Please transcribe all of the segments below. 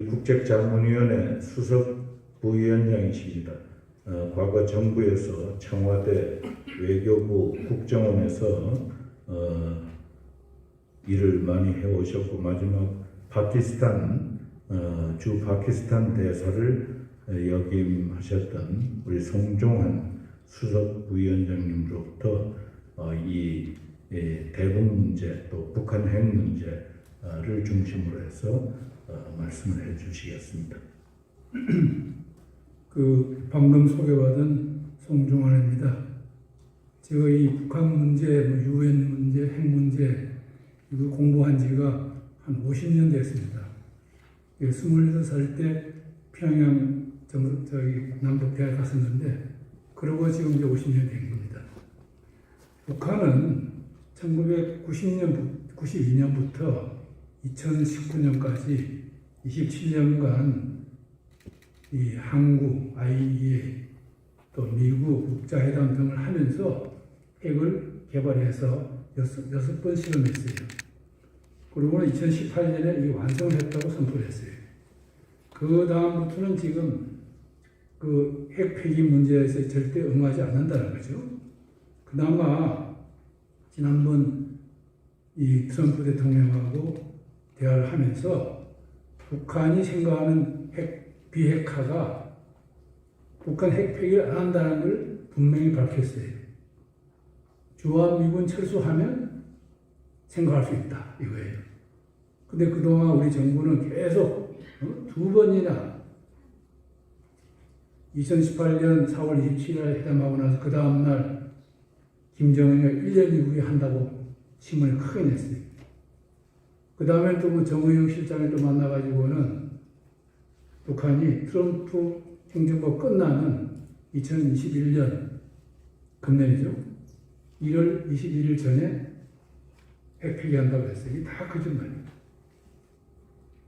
국책자문위원회 수석 부위원장이십니다. 과거 정부에서 청와대, 외교부, 국정원에서 일을 많이 해오셨고 마지막 파키스탄 주 파키스탄 대사를 역임하셨던 우리 송종환 수석 부위원장님으로부터 이 대북 문제 또 북한 핵 문제를 중심으로 해서 말씀을 해주시겠습니다. 방금 소개받은 송종환입니다. 제가 이 북한 문제, 유엔 문제, 핵 문제 이거 공부한 지가 한 50년 됐습니다. 28살 때 평양 남북대학 갔었는데 그러고 지금 이제 50년 된 겁니다. 북한은 1992년부터 2019년까지 27년간 이 한국, IEA, 또 미국 국자회담 등을 하면서 핵을 개발해서 6번 실험했어요. 그리고는 2018년에 이 완성했다고 선포를 했어요. 그 다음부터는 지금 핵 폐기 문제에서 절대 응하지 않는다는 거죠. 그나마 지난번 이 트럼프 대통령하고 대화를 하면서 북한이 생각하는 비핵화가 북한 핵 폐기를 안 한다는 걸 분명히 밝혔어요. 주한미군 철수하면 생각할 수 있다 이거예요. 근데 그동안 우리 정부는 계속 2번이나 2018년 4월 27일 회담하고 나서 그 다음날 김정은이 1년 이후에 한다고 신문을 크게 냈어요. 그 다음에 또 정의용 실장을 또 만나가지고는 북한이 트럼프 행정부 끝나는 2021년 금년이죠. 1월 21일 전에 핵 폐기한다고 했어요. 이게 다 거짓말이에요.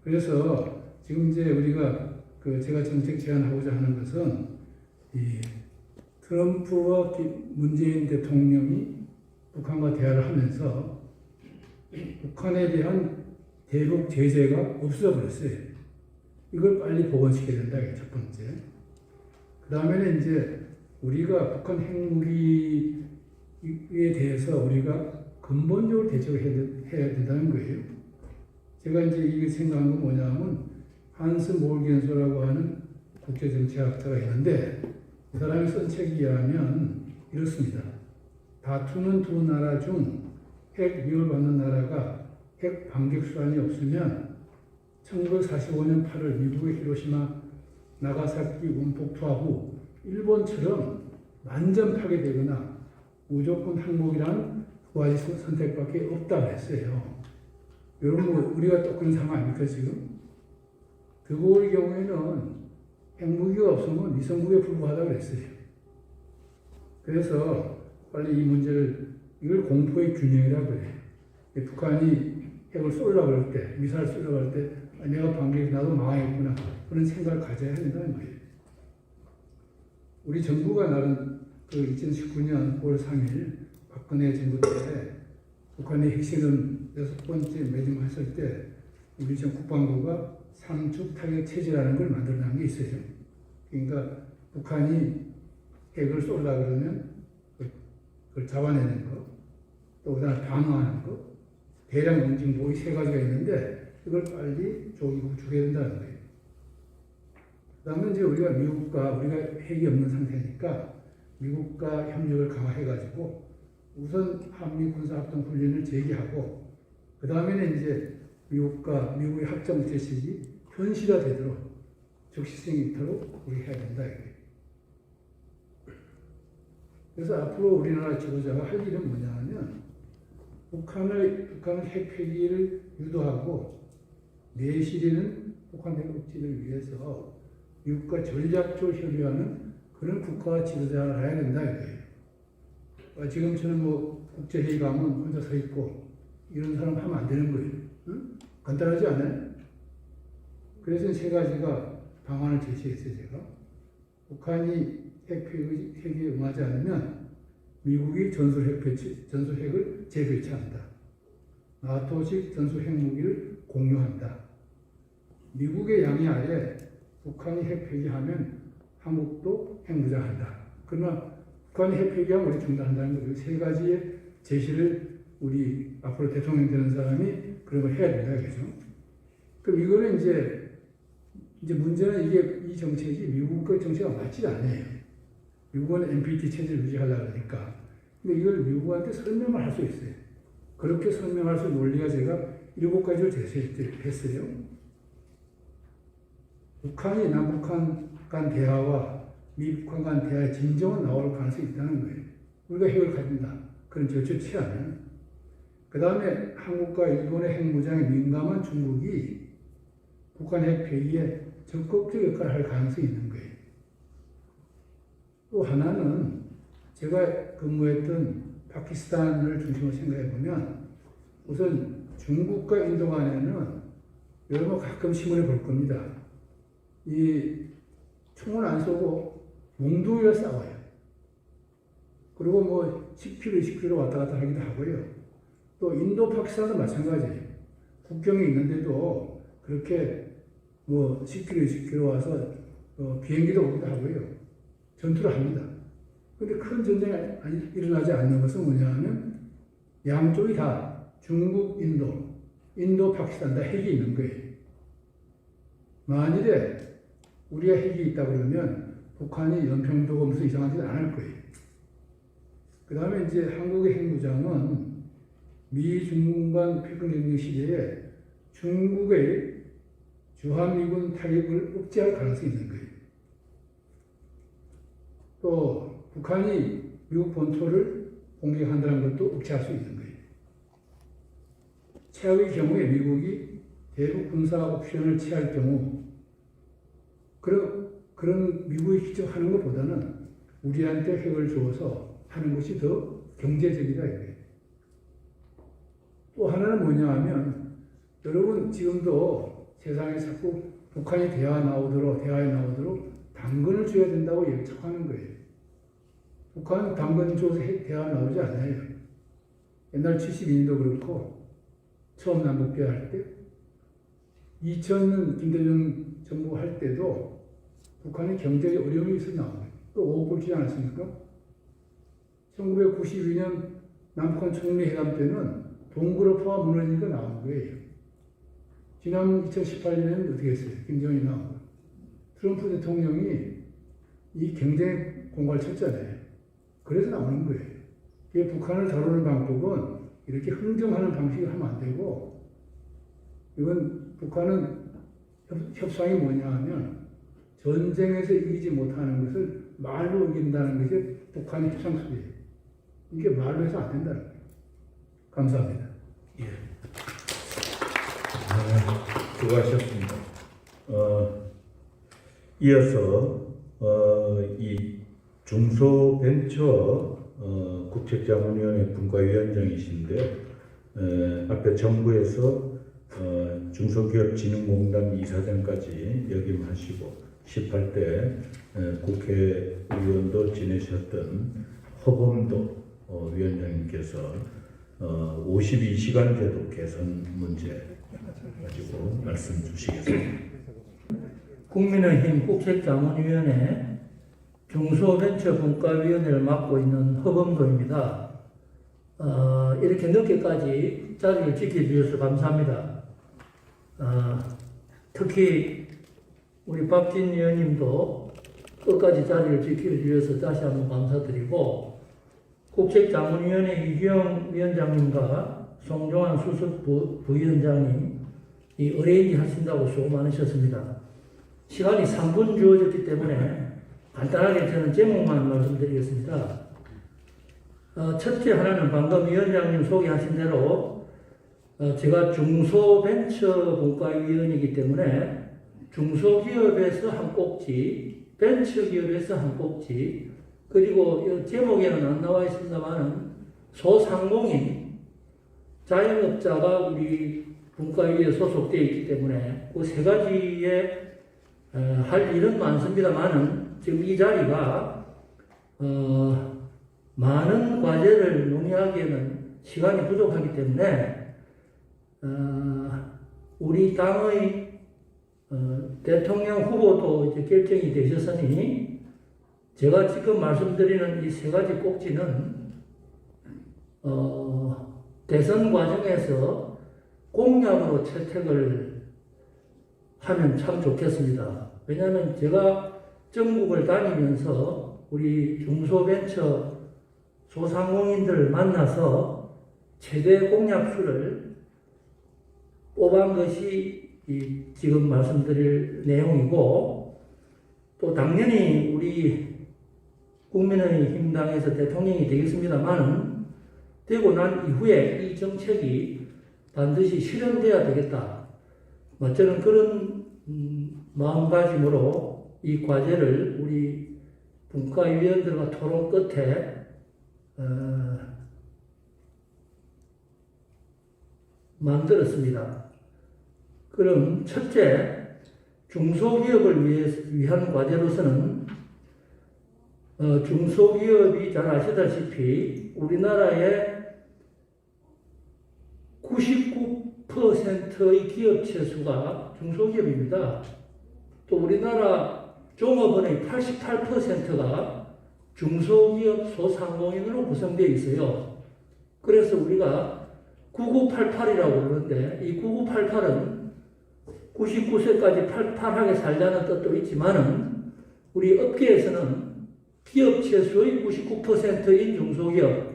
그래서 지금 이제 우리가 제가 정책 제안하고자 하는 것은 이 트럼프와 문재인 대통령이 북한과 대화를 하면서 북한에 대한 대북 제재가 없어버렸어요. 이걸 빨리 복원시켜야 된다. 이게 첫 번째. 그 다음에는 이제 우리가 북한 핵무기에 대해서 우리가 근본적으로 대책을 해야 된다는 거예요. 제가 이제 이게 생각한 건 뭐냐면 한스 몰겐소라고 하는 국제정치학자가 있는데 이 사람이 쓴 책에 의하면 이렇습니다. 다투는 두 나라 중 핵 위협을 받는 나라가 핵 반격 수단이 없으면 1945년 8월 미국의 히로시마, 나가사키 원폭투하 후 일본처럼 완전 파괴되거나 무조건 항복이라는 두 가지 선택밖에 없다고 했어요. 여러분 우리가 똑같은 상황 아닙니까 지금? 드골의 경우에는 핵무기가 없으면 위성국에 불과하다고 그랬어요. 그래서 빨리 이 문제를 이걸 공포의 균형이라고 해요. 북한이 핵을 쏘려고 할 때, 미사일 쏘려고 할 때 내가 반격이 나도 망하겠구나 그런 생각을 가져야 된다는 거예요. 우리 정부가 나름 2019년 5월 3일 박근혜 정부 때 북한의 핵실험 6번째 매진했을 때 우리 전 국방부가 삼축 타격 체제라는 걸 만들어낸 게 있어요. 그러니까 북한이 핵을 쏘려고 그러면 그걸 잡아내는 거, 또 그다음에 방어하는 거, 대량 응징 이 세 가지가 있는데 이걸 빨리 조기국 주게 된다는 거예요. 그다음에 이제 우리가 핵이 없는 상태니까 미국과 협력을 강화해가지고 우선 한미 군사합동 훈련을 재개하고 그 다음에는 이제 미국의 합정 제식이 현실화되도록 적시성이 있도록 우리 해야 된다 이거예요. 그래서 앞으로 우리나라 지도자가 할 일은 뭐냐 하면 북한의 핵 폐기를 유도하고 내실에는 북한 핵 억지를 위해서 미국과 전략적으로 협의하는 그런 국가와 지도자가 해야 된다 이거예요. 지금처럼 국제회의 가면 혼자 서 있고 이런 사람 하면 안 되는 거예요. 응? 간단하지 않아요? 그래서 세 가지가 방안을 제시했어요. 제가 북한이 핵에 응하지 않으면 미국이 전술핵을 재배치한다. 나토식 전술핵 무기를 공유한다. 미국의 양해 아래 북한이 핵 폐기하면 한국도 핵무장한다. 그러나 북한이 핵 폐기하면 우리 중단한다는 거죠. 세 가지의 제시를 우리 앞으로 대통령 되는 사람이 그런 걸 해야 된다 그죠. 그럼 이거는 이제 문제는 이 정책이 미국의 정책과 맞지 않아요. 미국은 NPT 체제를 유지하려고 하니까. 근데 이걸 미국한테 설명을 할 수 있어요. 그렇게 설명할 수 있는 논리가 제가 7가지를 제시했어요. 북한이 남북한 간 대화와 미북한 간 대화의 진정은 나올 가능성이 있다는 거예요. 우리가 핵을 가진다. 그런 절차를 취하면. 그 다음에 한국과 일본의 핵무장에 민감한 중국이 북한 핵 폐기에 적극적 역할을 할 가능성이 있는 거예요. 또 하나는 제가 근무했던 파키스탄을 중심으로 생각해 보면 우선 중국과 인도 간에는 여러분 가끔 신문에 볼 겁니다. 이 총을 안 쏘고 몽둥이를 싸워요. 그리고 뭐 10km, 20km 왔다 갔다 하기도 하고요. 또 인도 파키스탄도 마찬가지예요. 국경이 있는데도 그렇게 뭐 10km, 20km 와서 비행기도 오기도 하고요. 전투를 합니다. 근데 큰 전쟁이 일어나지 않는 것은 뭐냐 하면 양쪽이 다 중국, 인도, 파키스탄 다 핵이 있는 거예요. 만일에 우리가 핵이 있다 그러면 북한이 연평도가 무슨 이상한 짓을 안 할 거예요. 그 다음에 이제 한국의 핵무장은 미, 중국 간 평화경쟁 시대에 중국의 주한미군 타격을 억제할 가능성이 있는 거예요. 또 북한이 미국 본토를 공격한다는 것도 억제할 수 있는 거예요. 최악의 경우에 미국이 대북 군사 옵션을 취할 경우 그런 미국이 직접 하는 것보다는 우리한테 핵을 주어서 하는 것이 더 경제적이다 이거예요. 또 하나는 뭐냐 하면 여러분 지금도 세상에 자꾸 북한이 대화에 나오도록 당근을 줘야 된다고 예측하는 거예요. 북한 당근 줘서 대화 나오지 않아요. 옛날 72년도 그렇고 처음 남북 대화할 때 2000년 김대중 정부 할 때도 북한이 경제적 어려움이 있어 나온 거예요. 또 오고 그러지 않았습니까? 1992년 남북한 총리회담 때는 동그라프와 무너지니까 나온 거예요. 지난 2018년에는 어떻게 했어요? 김정은이 나온 거예요. 트럼프 대통령이 이 경쟁 공갈을 쳤잖아요. 그래서 나오는 거예요. 북한을 다루는 방법은 이렇게 흥정하는 방식을 하면 안 되고, 이건 북한은 협상이 뭐냐 하면 전쟁에서 이기지 못하는 것을 말로 이긴다는 것이 북한의 협상술이에요. 이게 말로 해서 안 된다는 거예요. 감사합니다. 예. 수고하셨습니다. 이어서 이 중소벤처 국책자문위원회 분과위원장이신데 앞에 정부에서 중소기업진흥공단 이사장까지 역임하시고 18대 국회의원도 지내셨던 허범도 위원장님께서 52시간 제도 개선 문제 가지고 말씀 주시겠습니다. 국민의힘 국책자문위원회 중소벤처분과위원회를 맡고 있는 허범도입니다. 이렇게 늦게까지 자리를 지켜주셔서 감사합니다. 특히 우리 박진 의원님도 끝까지 자리를 지켜주셔서 다시 한번 감사드리고, 국책자문위원회 이규영 위원장님과 송종환 수석 부위원장님 이 어레인지 하신다고 수고 많으셨습니다. 시간이 3분 주어졌기 때문에 간단하게 저는 제목만 말씀드리겠습니다. 첫째 하나는 방금 위원장님 소개하신 대로 제가 중소벤처분과위원이기 때문에 중소기업에서 한 꼭지, 벤처기업에서 한 꼭지, 그리고 제목에는 안 나와 있습니다만 소상공인, 자영업자가 우리 분과위에 소속되어 있기 때문에 그 세 가지에 할 일은 많습니다만은 지금 이 자리가 많은 과제를 논의하기에는 시간이 부족하기 때문에 우리 당의 대통령 후보도 이제 결정이 되셨으니 제가 지금 말씀드리는 이 세 가지 꼭지는 대선 과정에서 공약으로 채택을 하면 참 좋겠습니다. 왜냐하면 제가 전국을 다니면서 우리 중소벤처 소상공인들 만나서 최대 공약수를 뽑은 것이 지금 말씀드릴 내용이고, 또 당연히 우리 국민의힘 당에서 대통령이 되겠습니다만은 되고 난 이후에 이 정책이 반드시 실현돼야 되겠다. 저는 그런 마음가짐으로 이 과제를 우리 분과위원들과 토론 끝에 만들었습니다. 그럼 첫째, 중소기업을 위한 과제로서는 중소기업이 잘 아시다시피 우리나라의 99%의 기업체 수가 중소기업입니다. 또 우리나라 종업원의 88%가 중소기업 소상공인으로 구성되어 있어요. 그래서 우리가 9988이라고 그러는데, 이 9988은 99세까지 팔팔하게 살자는 뜻도 있지만은 우리 업계에서는 기업체 수의 99%인 중소기업,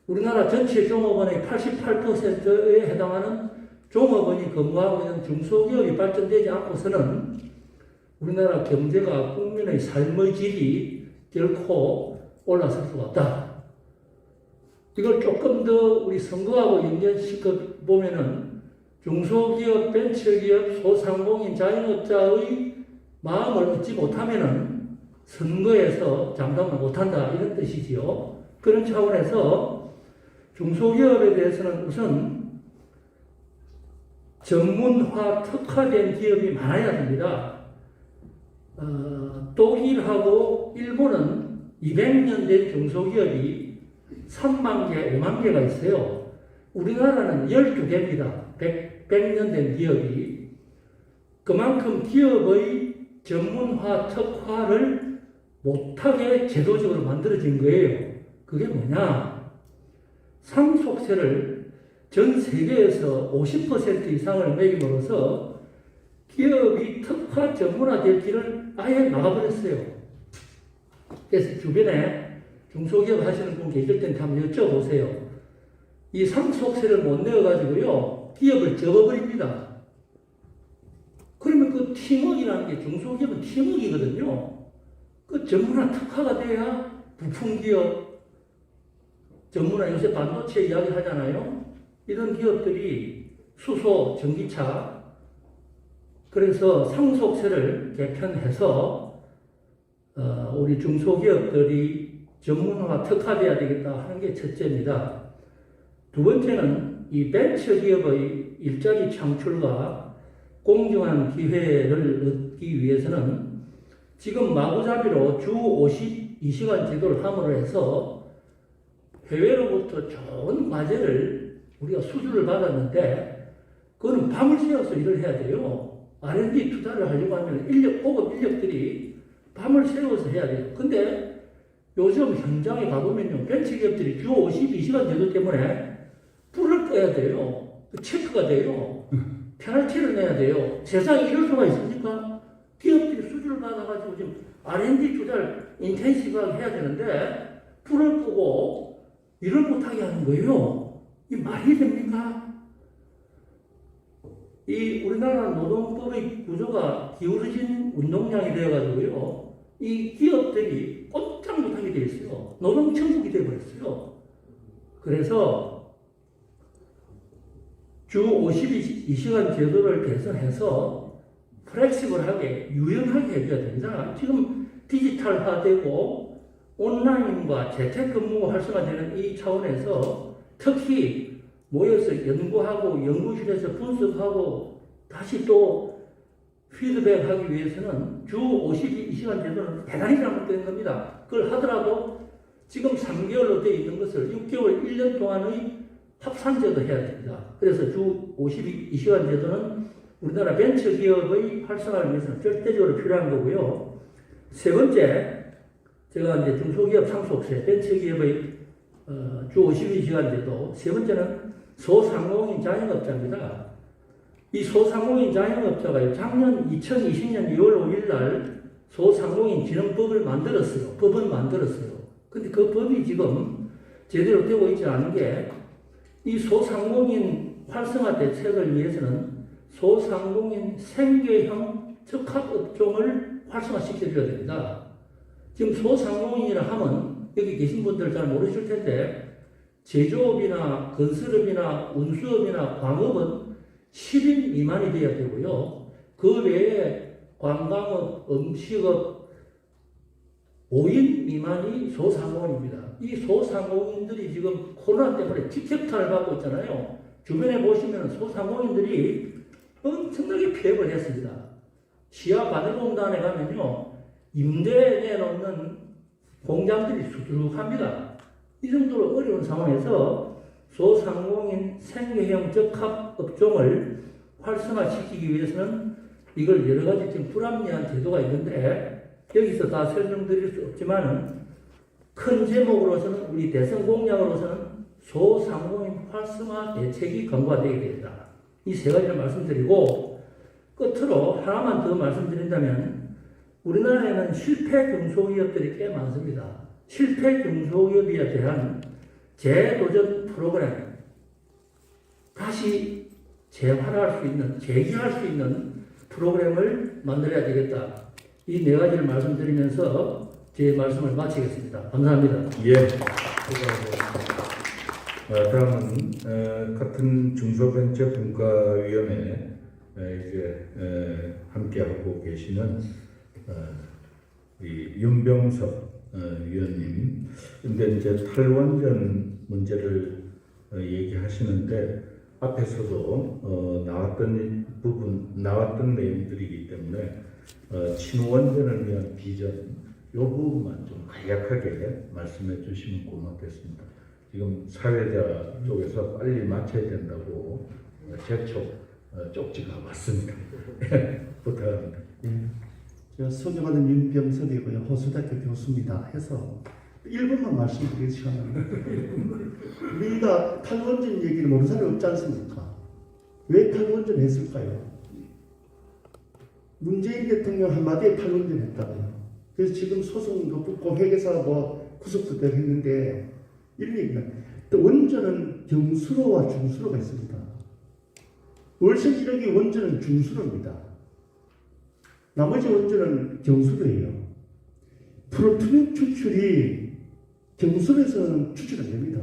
우리나라 전체 종업원의 88%에 해당하는 종업원이 근무하고 있는 중소기업이 발전되지 않고서는 우리나라 경제가, 국민의 삶의 질이 결코 올라설 수가 없다. 이걸 조금 더 우리 선거하고 연결시켜 보면은 중소기업, 벤처기업, 소상공인, 자영업자의 마음을 얻지 못하면은 선거에서 장담을 못한다, 이런 뜻이지요. 그런 차원에서 중소기업에 대해서는 우선 전문화, 특화된 기업이 많아야 됩니다. 독일하고 일본은 200년 된 중소기업이 3만 개, 5만 개가 있어요. 우리나라는 12개입니다. 100년 된 기업이. 그만큼 기업의 전문화, 특화를 못하게 제도적으로 만들어진 거예요. 그게 뭐냐? 상속세를 전 세계에서 50% 이상을 매김으로써 기업이 특화 전문화될 길을 아예 막아버렸어요. 그래서 주변에 중소기업 하시는 분 계실 땐 한번 여쭤보세요. 이 상속세를 못 내어가지고요, 기업을 접어버립니다. 그러면 그 팀워크라는 게, 중소기업은 팀워크이거든요. 그 전문화 특화가 돼야 부품기업, 전문화, 요새 반도체 이야기 하잖아요. 이런 기업들이 수소, 전기차, 그래서 상속세를 개편해서 우리 중소기업들이 전문화가 특화돼야 되겠다 하는 게 첫째입니다. 두 번째는 이 벤처기업의 일자리 창출과 공정한 기회를 얻기 위해서는 지금 마구잡이로 주 52시간 제도를 함으로 해서 해외로부터 좋은 과제를 우리가 수주를 받았는데, 그거는 밤을 새워서 일을 해야 돼요. R&D 투자를 하려고 하면 고급 인력들이 밤을 새워서 해야 돼요. 근데 요즘 현장에 가보면요, 벤처기업들이 주 52시간 제도 때문에 불을 꺼야 돼요. 체크가 돼요. 페널티를 내야 돼요. 세상에 이럴 수가 있습니까? 기업들이 수주를 받아가지고 지금 R&D 투자를 인텐시브하게 해야 되는데 불을 끄고 일을 못하게 하는 거예요. 이 말이 됩니까? 이 우리나라 노동법의 구조가 기울어진 운동량이 되어가지고요, 이 기업들이 꼼짝 못하게 되어 있어요. 노동천국이 되어버렸어요. 그래서 주 52시간 제도를 개선해서 플렉시블하게, 유연하게 해줘야 됩니다. 지금 디지털화되고 온라인과 재택근무 활성화되는 이 차원에서 특히 모여서 연구하고 연구실에서 분석하고 다시 또 피드백하기 위해서는 주 52시간 제도는 대단히 잘못된 겁니다. 그걸 하더라도 지금 3개월로 되어 있는 것을 6개월, 1년 동안의 합산제도 해야 됩니다. 그래서 주 52시간 제도는 우리나라 벤처기업의 활성화를 위해서는 절대적으로 필요한 거고요. 세 번째, 제가 이제 중소기업 상속세, 벤처기업의 주 52시간제도, 세 번째는 소상공인 자영업자입니다. 이 소상공인 자영업자가 작년 2020년 2월 5일 날 소상공인 진흥법을 만들었어요. 법은 만들었어요. 근데 그 법이 지금 제대로 되고 있지 않은 게, 이 소상공인 활성화 대책을 위해서는 소상공인 생계형 적합업종을 활성화시켜줘야 됩니다. 지금 소상공인이라 하면 여기 계신 분들 잘 모르실 텐데, 제조업이나 건설업이나 운수업이나 광업은 10인 미만이 되어야 되고요. 그 외에 관광업, 음식업 5인 미만이 소상공인입니다. 이 소상공인들이 지금 코로나 때문에 직격탄을 받고 있잖아요. 주변에 보시면 소상공인들이 엄청나게 피해를 했습니다. 시야 바늘공단에 가면요, 임대 내놓는 공장들이 수두룩합니다. 이 정도로 어려운 상황에서 소상공인 생계형 적합 업종을 활성화시키기 위해서는 이걸 여러 가지 지금 불합리한 제도가 있는데, 여기서 다 설명드릴 수 없지만은, 큰 제목으로서는, 우리 대선 공약으로서는 소상공인 활성화 대책이 강화되어야 된다. 이 세 가지를 말씀드리고, 끝으로 하나만 더 말씀드린다면, 우리나라에는 실패 중소기업들이 꽤 많습니다. 실패 중소기업에 대한 재도전 프로그램, 다시 재활할 수 있는, 재기할 수 있는 프로그램을 만들어야 되겠다. 이 네 가지를 말씀드리면서 제 말씀을 마치겠습니다. 감사합니다. 예, 수고하셨습니다. 다음은 같은 중소벤처분과위원회 이제 함께하고 계시는 이 윤병석 위원님. 근데 이제 탈원전 문제를 얘기하시는데, 앞에서도 나왔던 내용들이기 때문에 친원전을 위한 비전, 이 부분만 좀 간략하게 말씀해 주시면 고맙겠습니다. 지금 사회자 쪽에서 빨리 마쳐야 된다고 재촉 쪽지가 왔습니다. 부탁합니다. 제가 소개받은 윤병석이고요. 호수대학교 교수입니다. 해서 1분만 말씀드리시면, 우리가 탈원전 얘기를 모르는 사람이 없지 않습니까? 왜 탈원전 했을까요? 문재인 대통령 한마디에 탈원전 했다고요. 그래서 지금 소송도 붙고 회계사 구속도 되고 했는데, 이런 얘기가, 또 원전은 경수로와 중수로가 있습니다. 월성 1호기 원전은 중수로입니다. 나머지 원전은 경수로예요. 프로토늄 추출이 경수로에서는 추출 안 됩니다.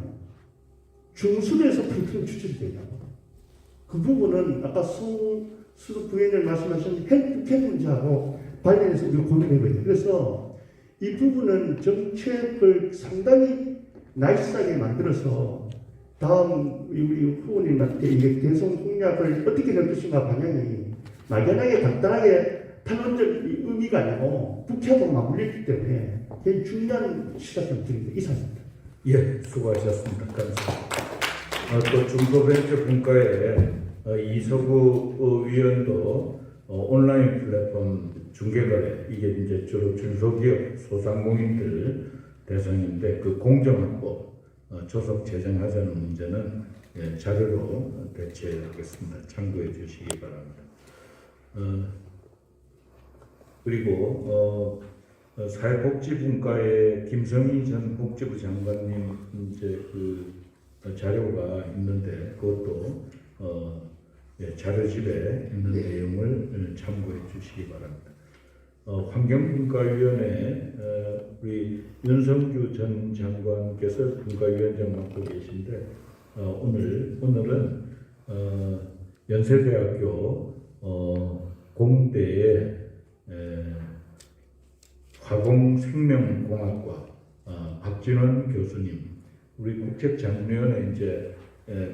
중수로에서 프로토늄 추출이 돼요. 그 부분은 아까 수석 부위원님 말씀하신 핵 문제하고 관련해서 우리가 고민해봐야 돼요. 그래서 이 부분은 정책을 상당히 나이스하게 만들어서 다음 우리 후보님한테 이게 대선 공약을 어떻게 낼 것인가 방향이 막연하게 간단하게 탈원전 의미가 아니고 국회하고 맞물렸기 때문에 굉장히 중요한 시사점들입니다. 이상입니다. 예, 수고하셨습니다. 감사합니다. 또 중소벤처 분과의 이서구 위원도 온라인 플랫폼 중개거래, 이게 이제 주로 중소기업 소상공인들 대상인데, 그 공정합법 조속 제정하자는 문제는 자료로 배치하겠습니다. 참고해 주시기 바랍니다. 그리고 사회복지분과의 김성희 전 복지부 장관님 이제 그 자료가 있는데, 그것도 자료집에 있는 내용을 참고해 주시기 바랍니다. 환경분과위원회 우리 윤성규 전 장관께서 분과위원장 맡고 계신데, 오늘은 연세대학교 공대의 화공생명공학과 박진원 교수님, 우리 국책장려위원회 이제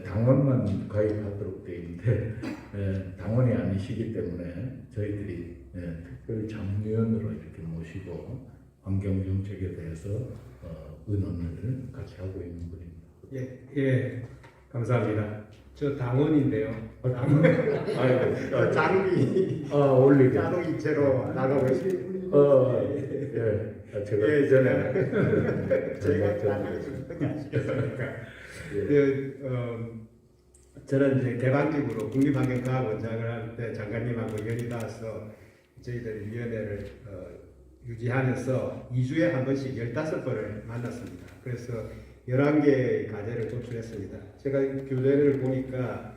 당원만 가입하도록 되어 있는데 당원이 아니시기 때문에 저희들이 특별 장려위원으로 이렇게 모시고 환경 정책에 대해서 의논을 같이 하고 있는 분입니다. 예, 감사합니다. 저 당원인데요. 아이고, 장비 올리게. 자동이체로 나가고 있습니다. 예. 제가 예, 이전에 제가 나가고 아시겠습니까? 저는 이제 개방적으로 국립환경과학원장을 할 때 장관님하고 연이 닿아서 저희들 위원회를 유지하면서 2주에 한 번씩 15번을 만났습니다. 그래서 11개의 과제를 도출했습니다. 제가 교재를 보니까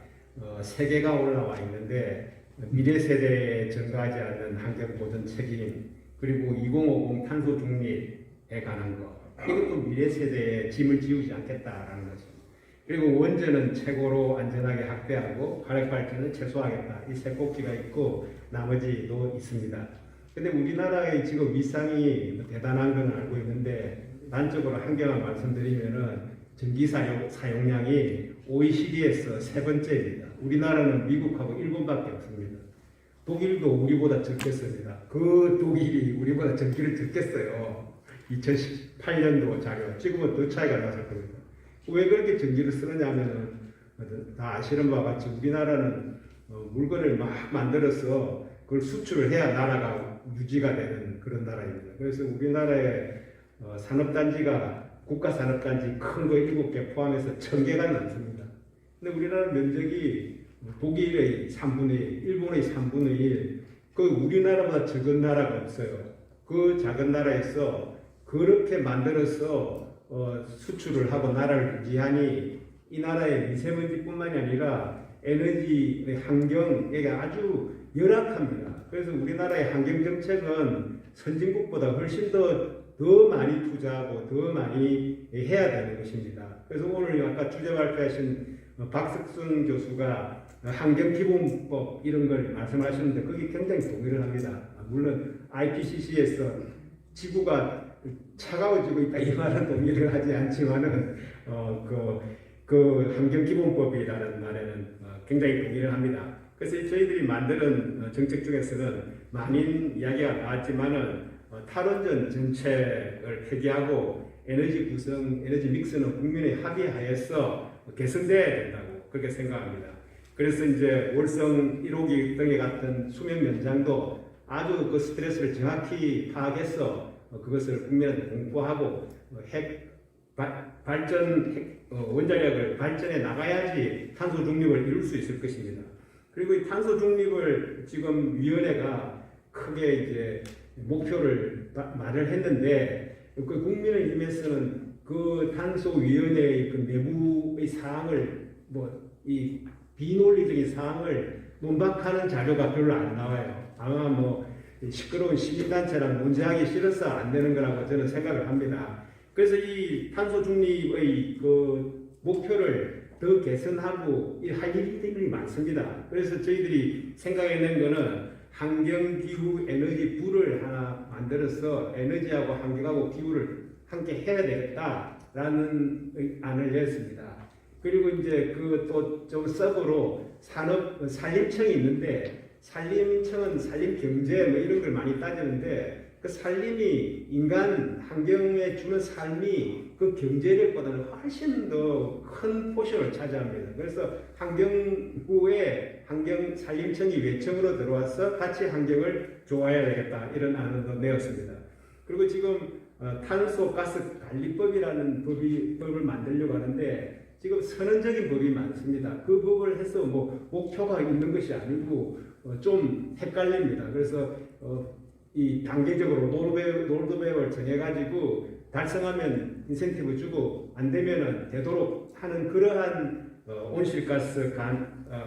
3개가 올라와 있는데 미래 세대에 전가하지 않는 환경 보전 책임, 그리고 2050 탄소 중립에 관한 거, 이것도 미래 세대에 짐을 지우지 않겠다라는 것입니다. 그리고 원전은 최고로 안전하게 확대하고 화력 발전을 최소화하겠다. 이 세 꼭지가 있고 나머지도 있습니다. 근데 우리나라의 지금 위상이 대단한 건 알고 있는데, 단적으로 한 개만 말씀드리면은 전기 사용량이 OECD에서 3번째입니다. 우리나라는 미국하고 일본밖에 없습니다. 독일도 우리보다 적겠습니다. 그 독일이 우리보다 전기를 적게 써요. 2018년도 자료. 지금은 더 차이가 났을 겁니다. 왜 그렇게 전기를 쓰느냐면은 다 아시는 바와 같이 우리나라는 물건을 막 만들어서 그걸 수출을 해야 나라가 유지가 되는 그런 나라입니다. 그래서 우리나라의 산업단지가 국가산업단지 큰 거 7개 포함해서 1000개가 넘습니다. 근데 우리나라 면적이 독일의 3분의 1, 일본의 3분의 1, 그 우리나라보다 적은 나라가 없어요. 그 작은 나라에서 그렇게 만들어서 수출을 하고 나라를 유지하니 이 나라의 미세먼지뿐만이 아니라 에너지, 환경에 아주 열악합니다. 그래서 우리나라의 환경정책은 선진국보다 훨씬 더 많이 투자하고 더 많이 해야 되는 것입니다. 그래서 오늘 아까 주제 발표하신 박석순 교수가 환경기본법 이런 걸 말씀하셨는데 거기 굉장히 동의를 합니다. 물론 IPCC에서 지구가 차가워지고 있다 이 말은 동의를 하지 않지만은 그 환경기본법이라는 말에는 굉장히 동의를 합니다. 그래서 저희들이 만드는 정책 중에서는 많은 이야기가 나왔지만은 탈원전 정책을 폐기하고 에너지 구성, 에너지 믹스는 국민의 합의하에서 개선돼야 된다고 그렇게 생각합니다. 그래서 이제 월성 1호기 등에 같은 수명 연장도 아주 그 스트레스를 정확히 파악해서 그것을 국민한테 공포하고 원자력을 발전해 나가야지 탄소 중립을 이룰 수 있을 것입니다. 그리고 이 탄소 중립을 지금 위원회가 크게 이제 목표를 말을 했는데 그 국민의힘에서는 그 탄소위원회의 그 내부의 사항을 이 비논리적인 사항을 논박하는 자료가 별로 안 나와요. 아마 시끄러운 시민단체랑 문제하기 싫어서 안 되는 거라고 저는 생각을 합니다. 그래서 이 탄소 중립의 그 목표를 더 개선하고 할 일들이 많습니다. 그래서 저희들이 생각해낸 거는 환경기후에너지 부를 하나 만들어서 에너지하고 환경하고 기후를 함께 해야 되겠다라는 안을 냈습니다. 그리고 이제 그 또 좀 서브로 산림청이 있는데 산림청은 산림경제 이런 걸 많이 따지는데 그 산림이 인간 환경에 주는 삶이 그 경제력보다는 훨씬 더 큰 포션을 차지합니다. 그래서 환경부에 산림청이 외청으로 들어와서 같이 환경을 좋아해야 되겠다 이런 안을 내었습니다. 그리고 지금 탄소가스관리법이라는 법을 만들려고 하는데 지금 선언적인 법이 많습니다. 그 법을 해서 목표가 있는 것이 아니고 좀 헷갈립니다. 그래서 이 단계적으로 롤드맵을 정해가지고 달성하면 인센티브 주고 안 되면은 되도록 하는 그러한 온실가스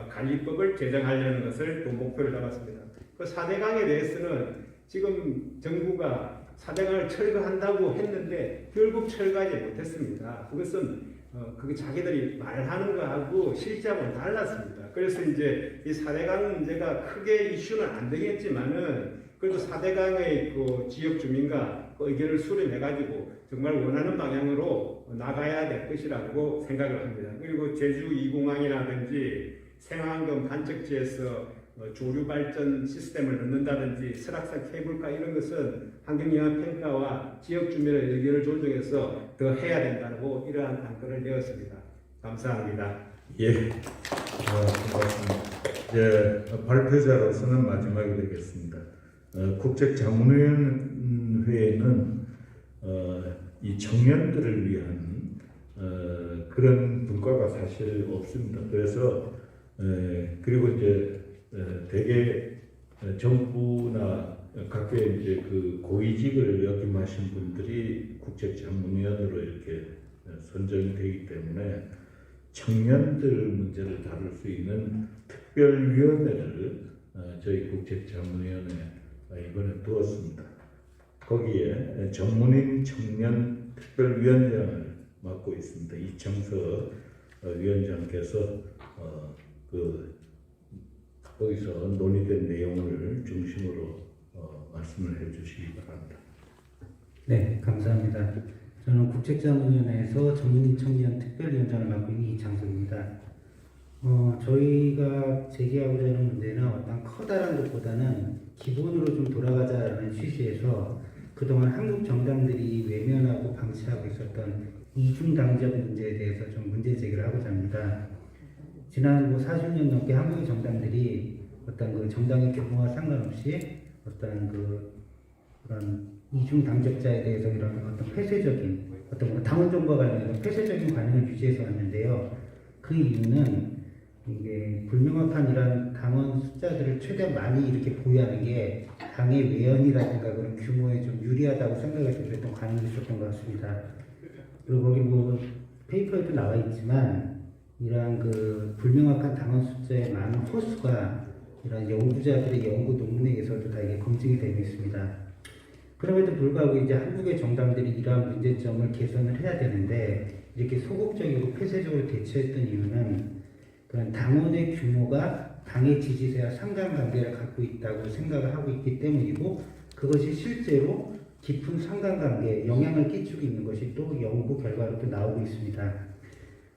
관리법을 제정하려는 것을 또 목표를 잡았습니다. 그 4대강에 대해서는 지금 정부가 4대강을 철거한다고 했는데 결국 철거하지 못했습니다. 그것은 그게 자기들이 말하는 거하고 실제하고는 달랐습니다. 그래서 이제 이 4대강 문제가 크게 이슈는 안 되겠지만은 그래도 4대강의 그 지역 주민과 그 의견을 수렴해가지고 정말 원하는 방향으로 나가야 될 것이라고 생각을 합니다. 그리고 제주 2공항이라든지 생활환경 관측지에서 조류 발전 시스템을 넣는다든지 설악산 케이블카 이런 것은 환경영향 평가와 지역 주민의 의견을 존중해서 더 해야 된다고 이러한 안건을 내었습니다. 감사합니다. 예, 고맙습니다. 이제 발표자로서는 마지막이 되겠습니다. 국책자문위원회에는 이 청년들을 위한 그런 분과가 사실 없습니다. 그래서 그리고 이제 대개 정부나 각계 이제 그 고위직을 역임하신 분들이 국책자문위원으로 이렇게 선정이 되기 때문에 청년들 문제를 다룰 수 있는 특별위원회를 저희 국책자문위원회 이번에 두었습니다. 거기에 전문인 청년 특별위원장을 맡고 있습니다. 이창서 위원장께서 거기서 논의된 내용을 중심으로 말씀을 해주시기 바랍니다. 네, 감사합니다. 저는 국책자문위원회에서 전문인 청년 특별위원장을 맡고 있는 이창석입니다. 저희가 제기하고자 하는 문제는 어떤 커다란 것보다는 기본으로 좀 돌아가자라는 취지에서 그동안 한국 정당들이 외면하고 방치하고 있었던 이중당적 문제에 대해서 좀 문제 제기를 하고자 합니다. 지난 40년 넘게 한국의 정당들이 어떤 그 정당의 규모와 상관없이 어떤 그런 이중당적자에 대해서 이런 어떤 폐쇄적인 어떤 당원정과 관련해서 폐쇄적인 관행을 유지해서 왔는데요. 그 이유는 이게 불명확한 이런 당원 숫자들을 최대한 많이 이렇게 보유하는 게 당의 외연이라든가 그런 규모에 좀 유리하다고 생각해서 그랬던 관행이 있었던 것 같습니다. 그리고 거기 페이퍼에도 나와 있지만 이러한 그 불명확한 당원 숫자의 많은 호수가 이런 연구자들의 연구 논문에 의해서도 다 이게 검증이 되고 있습니다. 그럼에도 불구하고 이제 한국의 정당들이 이러한 문제점을 개선을 해야 되는데 이렇게 소극적이고 폐쇄적으로 대처했던 이유는 그런 당원의 규모가 당의 지지세와 상관관계를 갖고 있다고 생각을 하고 있기 때문이고 그것이 실제로 깊은 상관관계에 영향을 끼치고 있는 것이 또 연구 결과로 또 나오고 있습니다.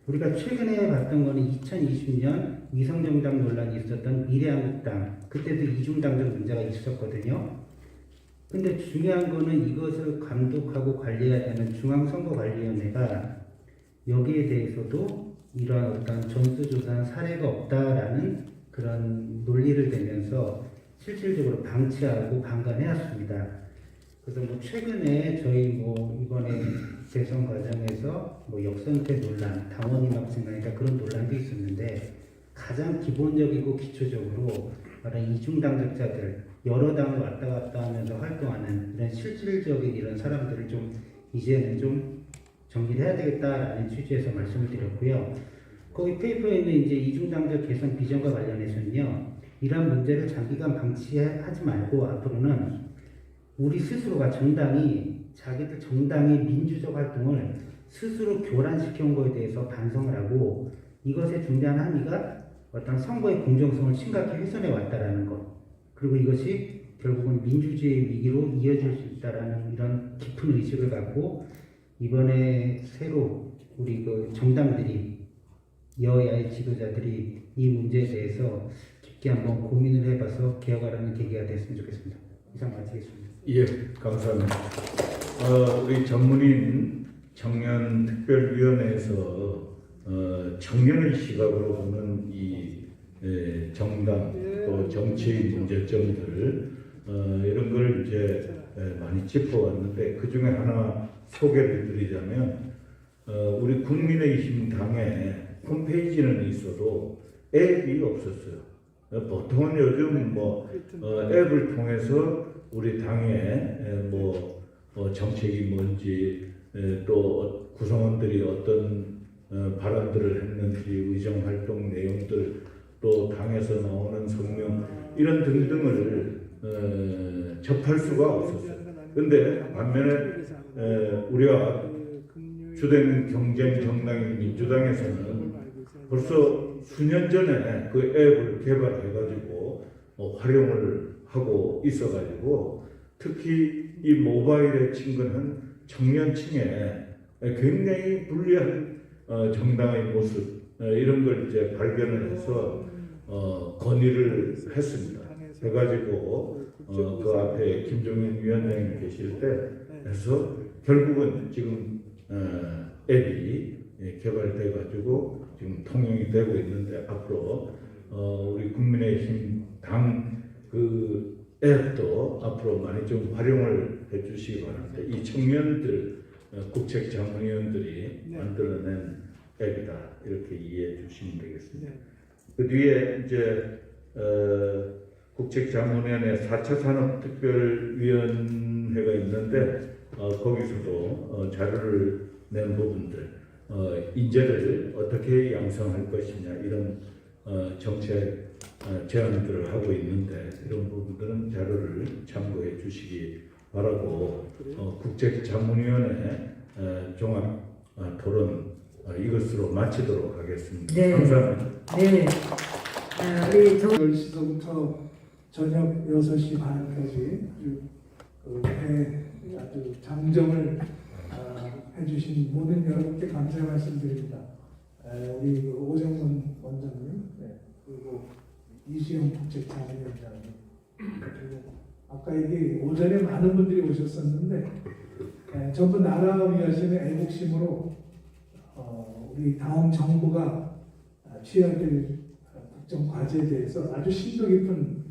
우리가 최근에 봤던 거는 2020년 위성정당 논란이 있었던 미래한국당, 그때도 이중당적 문제가 있었거든요. 근데 중요한 거는 이것을 감독하고 관리해야 되는 중앙선거관리위원회가 여기에 대해서도 이러한 어떤 전수조사한 사례가 없다라는 그런 논리를 대면서 실질적으로 방치하고 방관해왔습니다. 그래서 최근에 저희 이번에 재선 과정에서 역선택 논란, 당원이 막 증가하니까 그런 논란도 있었는데 가장 기본적이고 기초적으로 말한 이중당적자들, 여러 당을 왔다 갔다 하면서 활동하는 이런 실질적인 이런 사람들을 좀 이제는 좀 정리를 해야 되겠다라는 취지에서 말씀을 드렸고요. 거기 페이퍼에 있는 이제 이중당적 개선 비전과 관련해서는요, 이러한 문제를 장기간 방치하지 말고 앞으로는 우리 스스로가 자기들 정당의 민주적 활동을 스스로 교란시켜온 거에 대해서 반성을 하고 이것의 중대한 함의가 어떤 선거의 공정성을 심각히 훼손해 왔다라는 것, 그리고 이것이 결국은 민주주의의 위기로 이어질 수 있다라는 이런 깊은 의식을 갖고 이번에 새로 우리 그 정당들이 여야의 지도자들이 이 문제에 대해서 깊게 한번 고민을 해봐서 개혁하라는 계기가 됐으면 좋겠습니다. 이상 마치겠습니다. 예, 감사합니다. 우리 전문인 청년특별위원회에서 청년의 시각으로 보는 이 정당 또 정치의 문제점들 이런 걸 이제 많이 짚어왔는데 그 중에 하나 소개를 드리자면 우리 국민의힘 당에 홈페이지는 있어도 앱이 없었어요. 보통은 요즘 앱을 통해서 우리 당의 정책이 뭔지 또 구성원들이 어떤 발언들을 했는지 의정활동 내용들 또 당에서 나오는 성명 이런 등등을 접할 수가 없었어요. 그런데 반면에 우리가 주된 경쟁 정당인 민주당에서는 벌써 수년 전에 그 앱을 개발해가지고 활용을 하고 있어가지고 특히 이 모바일에 친근한 청년층에 굉장히 불리한 정당의 모습 이런 걸 이제 발견을 해서 건의를 했습니다. 해가지고 그 앞에 김종인 위원장이 계실 때 해서 결국은 지금 앱이 개발돼 가지고 지금 통용이 되고 있는데 앞으로 우리 국민의힘 당 그 앱도 앞으로 많이 좀 활용을 해주시기 바랍니다. 이 청년들 국책자문위원들이 만들어낸 앱이다 이렇게 이해해 주시면 되겠습니다. 그 뒤에 이제 국책자문위원회 4차 산업특별위원회가 있는데 거기서도 자료를 낸 부분들 인재를 어떻게 양성할 것이냐 이런 정책 제안들을 하고 있는데 이런 부분들은 자료를 참고해 주시기 바라고 국책자문위원회 종합 토론 이것으로 마치도록 하겠습니다. 네. 감사합니다. 네. 우리 10시부터 저녁 6시 반까지 아주 장정을 해주신 모든 여러분께 감사의 말씀드립니다. 우리 오정문 원장님, 그리고 이시영 국책자문위원장님, 그리고 아까 이게 오전에 많은 분들이 오셨었는데 전부 나라 위하시는 애국심으로 우리 다음 정부가 취해야 될 국정 과제에 대해서 아주 심도 깊은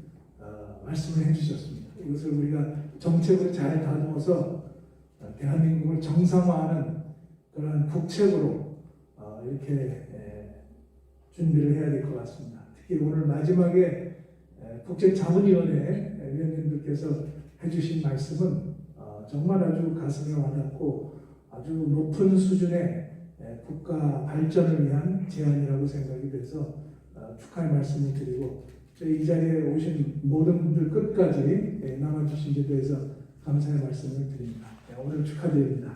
말씀을 해주셨습니다. 이것을 우리가 정책을 잘 다듬어서 대한민국을 정상화하는 그런 국책으로 이렇게 준비를 해야 될 것 같습니다. 특히 오늘 마지막에 국책자문위원회 위원님들께서 해주신 말씀은 정말 아주 가슴에 와닿고 아주 높은 수준의 국가 발전을 위한 제안이라고 생각이 돼서 축하의 말씀을 드리고 저희 이 자리에 오신 모든 분들 끝까지 남아주신 데 대해서 감사의 말씀을 드립니다. 오늘 축하드립니다.